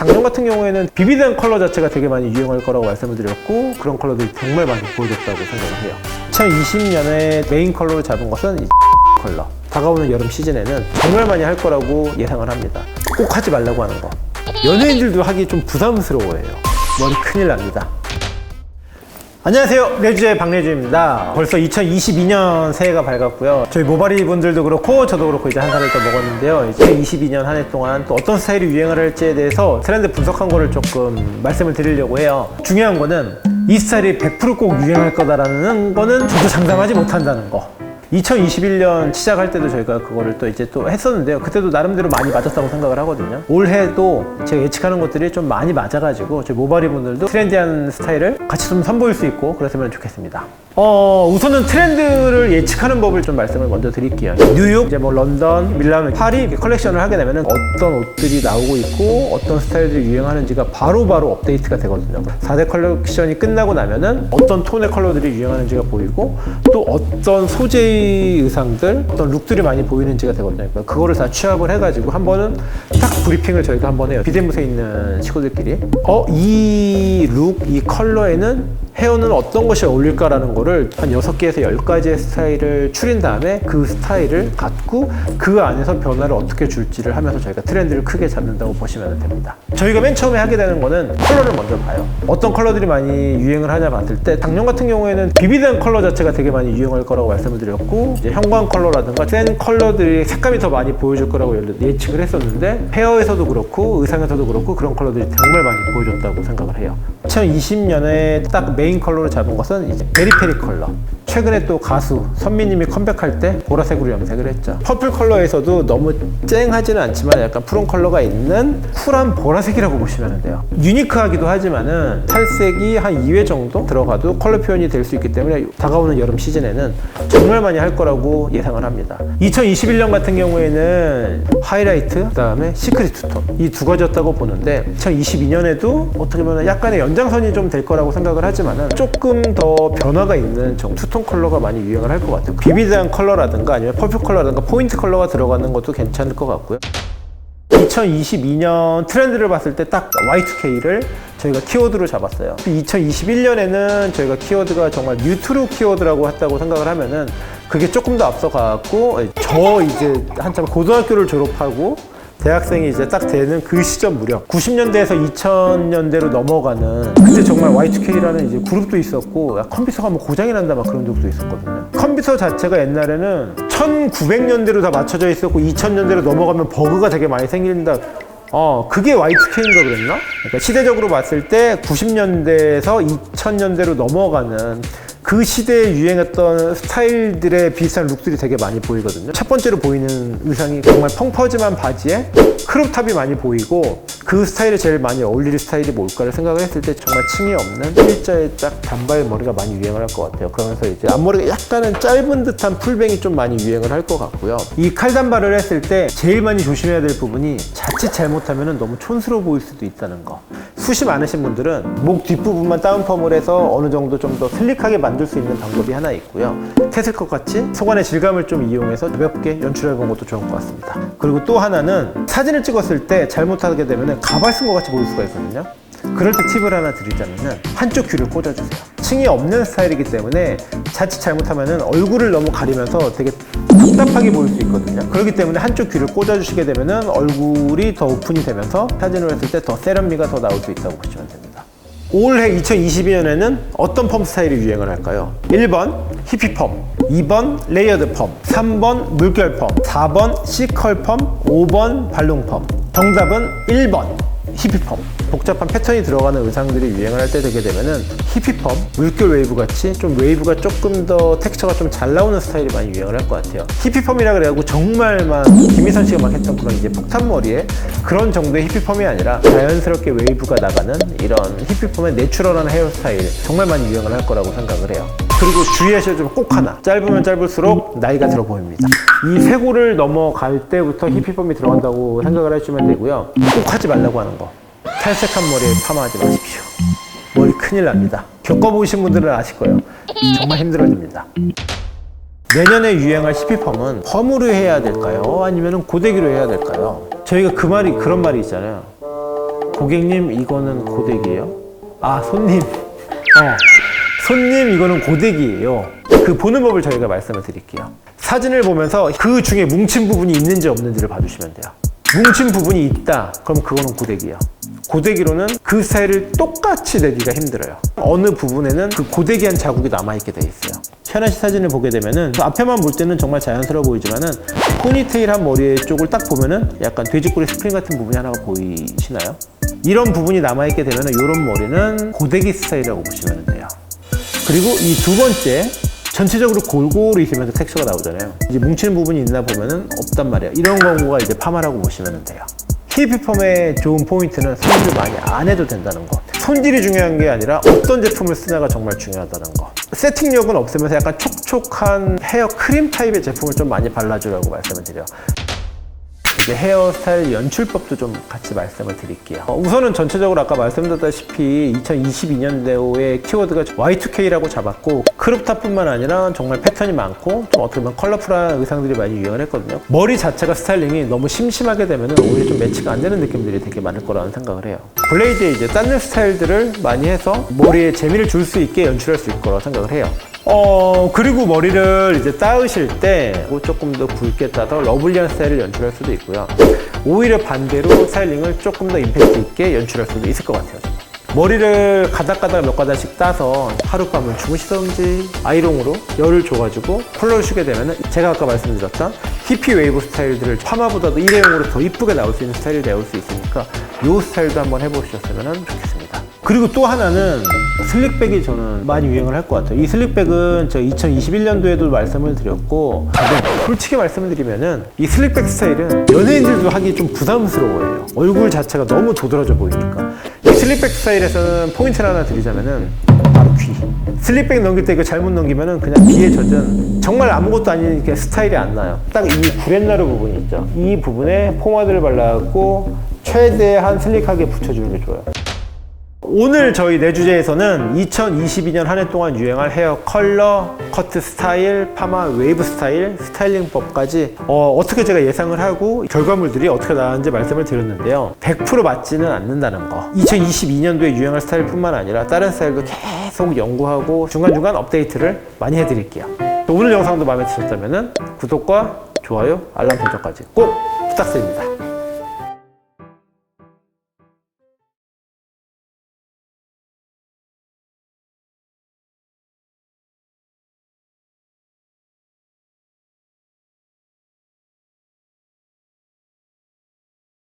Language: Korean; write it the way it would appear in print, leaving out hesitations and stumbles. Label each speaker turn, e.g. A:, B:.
A: 작년 같은 경우에는 비비드한 컬러 자체가 되게 많이 유행할 거라고 말씀을 드렸고 그런 컬러들이 정말 많이 보여줬다고 생각을 해요. 2020년에 메인 컬러를 잡은 것은 이 컬러. 다가오는 여름 시즌에는 정말 많이 할 거라고 예상을 합니다. 꼭 하지 말라고 하는 거. 연예인들도 하기 좀 부담스러워해요. 머리 큰일 납니다. 안녕하세요, 레주의 박래주입니다. 벌써 2022년 새해가 밝았고요. 저희 모바리 분들도 그렇고 저도 그렇고 이제 한 살을 더 먹었는데요. 2022년 한 해 동안 또 어떤 스타일이 유행을 할지에 대해서 트렌드 분석한 거를 조금 말씀을 드리려고 해요. 중요한 거는 이 스타일이 100%꼭 유행할 거다라는 거는 저도 장담하지 못한다는 거. 2021년 시작할 때도 저희가 그거를 또 이제 또 했었는데요. 그때도 나름대로 많이 맞았다고 생각을 하거든요. 올해도 제가 예측하는 것들이 좀 많이 맞아가지고 저희 모바리 분들도 트렌디한 스타일을 같이 좀 선보일 수 있고 그랬으면 좋겠습니다. 우선은 트렌드를 예측하는 법을 좀 말씀을 먼저 드릴게요. 뉴욕, 이제 뭐 런던, 밀라노, 파리 컬렉션을 하게 되면은 어떤 옷들이 나오고 있고 어떤 스타일들이 유행하는지가 바로바로 업데이트가 되거든요. 4대 컬렉션이 끝나고 나면은 어떤 톤의 컬러들이 유행하는지가 보이고 또 어떤 소재의 의상들, 어떤 룩들이 많이 보이는지가 되거든요. 그러니까 그거를 다 취합을 해가지고 한 번은 딱 브리핑을 저희가 한번 해요. 비대무새 있는 식구들끼리. 이 룩, 이 컬러에는 헤어는 어떤 것이 어울릴까라는 거를 한 6개에서 10가지의 스타일을 추린 다음에 그 스타일을 갖고 그 안에서 변화를 어떻게 줄지를 하면서 저희가 트렌드를 크게 잡는다고 보시면 됩니다. 저희가 맨 처음에 하게 되는 거는 컬러를 먼저 봐요. 어떤 컬러들이 많이 유행을 하냐 봤을 때 작년 같은 경우에는 비비드한 컬러 자체가 되게 많이 유행할 거라고 말씀을 드렸고 이제 형광 컬러라든가 센 컬러들이 색감이 더 많이 보여줄 거라고 예측을 했었는데 헤어에서도 그렇고 의상에서도 그렇고 그런 컬러들이 정말 많이 보여줬다고 생각을 해요. 2020년에 딱 메인 컬러로 잡은 것은 이제 베리페리 컬러. 최근에 또 가수 선미님이 컴백할 때 보라색으로 염색을 했죠. 퍼플 컬러에서도 너무 쨍하지는 않지만 약간 푸른 컬러가 있는 쿨한 보라색이라고 보시면 돼요. 유니크하기도 하지만은 탈색이 한 2회 정도 들어가도 컬러 표현이 될 수 있기 때문에 다가오는 여름 시즌에는 정말 많이 할 거라고 예상을 합니다. 2021년 같은 경우에는 하이라이트, 그 다음에 시크릿 투톤 이 두 가지였다고 보는데 2022년에도 어떻게 보면 약간의 연장선이 좀 될 거라고 생각을 하지만은 조금 더 변화가 있는 투톤 컬러가 많이 유행을 할 것 같아요. 비비드한 컬러라든가 아니면 퍼플 컬러라든가 포인트 컬러가 들어가는 것도 괜찮을 것 같고요. 2022년 트렌드를 봤을 때 딱 Y2K를 저희가 키워드로 잡았어요. 2021년에는 저희가 키워드가 정말 뉴트루 키워드라고 했다고 생각을 하면은 그게 조금 더 앞서가고 저 이제 한참 고등학교를 졸업하고 대학생이 이제 딱 되는 그 시점 무렵 90년대에서 2000년대로 넘어가는 그때 정말 Y2K라는 이제 그룹도 있었고 컴퓨터가 뭐 고장이 난다 막 그런 적도 있었거든요. 컴퓨터 자체가 옛날에는 1900년대로 다 맞춰져 있었고 2000년대로 넘어가면 버그가 되게 많이 생긴다. 그게 Y2K인가 그랬나? 그러니까 시대적으로 봤을 때 90년대에서 2000년대로 넘어가는 그 시대에 유행했던 스타일들의 비슷한 룩들이 되게 많이 보이거든요. 첫 번째로 보이는 의상이 정말 펑퍼짐한 바지에 크롭탑이 많이 보이고 그 스타일에 제일 많이 어울릴 스타일이 뭘까를 생각을 했을 때 정말 층이 없는 일자의 딱 단발 머리가 많이 유행을 할 것 같아요. 그러면서 이제 앞머리가 약간은 짧은 듯한 풀뱅이 좀 많이 유행을 할 것 같고요. 이 칼단발을 했을 때 제일 많이 조심해야 될 부분이 자칫 잘못하면 너무 촌스러워 보일 수도 있다는 거. 숱이 많으신 분들은 목 뒷부분만 다운펌을 해서 어느 정도 좀 더 슬릭하게 만들 수 있는 방법이 하나 있고요. 테슬컷 같이 속안의 질감을 좀 이용해서 가볍게 연출해본 것도 좋을 것 같습니다. 그리고 또 하나는 사진을 찍었을 때 잘못하게 되면 가발 쓴 것 같이 보일 수가 있거든요. 그럴 때 팁을 하나 드리자면 한쪽 귀를 꽂아주세요. 층이 없는 스타일이기 때문에 자칫 잘못하면 얼굴을 너무 가리면서 되게 답답하게 보일 수 있거든요. 그렇기 때문에 한쪽 귀를 꽂아주시게 되면 얼굴이 더 오픈이 되면서 사진을 했을 때 더 세련미가 더 나올 수 있다고 보시면 됩니다. 올해 2022년에는 어떤 펌 스타일이 유행을 할까요? 1번 히피펌, 2번 레이어드 펌, 3번 물결 펌, 4번 C컬 펌, 5번 발롱 펌. 정답은 1번 히피펌. 복잡한 패턴이 들어가는 의상들이 유행을 할 때 되게 되면은 히피펌, 물결 웨이브 같이 좀 웨이브가 조금 더 텍스처가 좀 잘 나오는 스타일이 많이 유행을 할 것 같아요. 히피펌이라 그래가지고 정말 막 김희선 씨가 막 했던 그런 이제 폭탄 머리에 그런 정도의 히피펌이 아니라 자연스럽게 웨이브가 나가는 이런 히피펌의 내추럴한 헤어스타일 정말 많이 유행을 할 거라고 생각을 해요. 그리고 주의하셔야 될 꼭 하나, 짧으면 짧을수록 나이가 들어 보입니다. 이 쇄골을 넘어갈 때부터 히피펌이 들어간다고 생각을 하시면 되고요. 꼭 하지 말라고 하는 거, 탈색한 머리에 파마하지 마십시오. 머리 큰일 납니다. 겪어보신 분들은 아실 거예요. 정말 힘들어집니다. 내년에 유행할 히피펌은 펌으로 해야 될까요? 아니면 고데기로 해야 될까요? 저희가 그런 말이 있잖아요. 고객님 이거는 고데기예요? 아 손님 손님 이거는 고데기예요. 그 보는 법을 저희가 말씀을 드릴게요. 사진을 보면서 그 중에 뭉친 부분이 있는지 없는지를 봐주시면 돼요. 뭉친 부분이 있다 그럼 그거는 고데기예요. 고데기로는 그 스타일을 똑같이 내기가 힘들어요. 어느 부분에는 그 고데기한 자국이 남아있게 돼 있어요. 현아 씨 사진을 보게 되면은 앞에만 볼 때는 정말 자연스러워 보이지만은 포니테일한 머리 쪽을 딱 보면은 약간 돼지꼬리 스프링 같은 부분이 하나가 보이시나요? 이런 부분이 남아있게 되면은 이런 머리는 고데기 스타일이라고 보시면 돼요. 그리고 이 두 번째, 전체적으로 골고루 있으면서 텍스처가 나오잖아요. 이제 뭉치는 부분이 있나 보면은 없단 말이에요. 이런 경우가 이제 파마라고 보시면 돼요. 히피펌의 좋은 포인트는 손질 많이 안 해도 된다는 거. 손질이 중요한 게 아니라 어떤 제품을 쓰냐가 정말 중요하다는 거. 세팅력은 없으면서 약간 촉촉한 헤어 크림 타입의 제품을 좀 많이 발라주라고 말씀을 드려요. 이제 헤어스타일 연출법도 좀 같이 말씀을 드릴게요. 우선은 전체적으로 아까 말씀드렸다시피 2022년도에 키워드가 Y2K라고 잡았고 크롭탑뿐만 아니라 정말 패턴이 많고 좀 어떻게 보면 컬러풀한 의상들이 많이 유행을 했거든요. 머리 자체가 스타일링이 너무 심심하게 되면 오히려 좀 매치가 안 되는 느낌들이 되게 많을 거라는 생각을 해요. 블레이드에 이제 딴 스타일들을 많이 해서 머리에 재미를 줄 수 있게 연출할 수 있을 거라고 생각을 해요. 그리고 머리를 이제 따으실 때 조금 더 굵게 따서 러블리한 스타일을 연출할 수도 있고요. 오히려 반대로 스타일링을 조금 더 임팩트 있게 연출할 수도 있을 것 같아요. 머리를 가닥가닥 몇 가닥씩 따서 하룻밤을 주무시던지 아이롱으로 열을 줘가지고 컬러를 주게 되면 제가 아까 말씀드렸던 히피 웨이브 스타일들을 파마보다도 일회용으로 더 이쁘게 나올 수 있는 스타일이 나올 수 있으니까 이 스타일도 한번 해보셨으면 좋겠습니다. 그리고 또 하나는 슬릭백이 저는 많이 유행을 할 것 같아요. 이 슬릭백은 저 2021년도에도 말씀을 드렸고, 솔직히 말씀을 드리면은 이 슬릭백 스타일은 연예인들도 하기 좀 부담스러워해요. 얼굴 자체가 너무 도드라져 보이니까. 이 슬릭백 스타일에서는 포인트를 하나 드리자면은 바로 귀. 슬릭백 넘길 때 이거 잘못 넘기면은 그냥 귀에 젖은 정말 아무것도 아닌 게 스타일이 안 나요. 딱 이 구렛나루 부분이 있죠. 이 부분에 포마드를 발라갖고 최대한 슬릭하게 붙여주는 게 좋아요. 오늘 저희 내주제에서는 2022년 한 해 동안 유행할 헤어 컬러, 커트 스타일, 파마, 웨이브 스타일, 스타일링법까지 어떻게 제가 예상을 하고 결과물들이 어떻게 나왔는지 말씀을 드렸는데요. 100% 맞지는 않는다는 거. 2022년도에 유행할 스타일뿐만 아니라 다른 스타일도 계속 연구하고 중간중간 업데이트를 많이 해드릴게요. 오늘 영상도 마음에 드셨다면 구독과 좋아요, 알람 설정까지 꼭 부탁드립니다.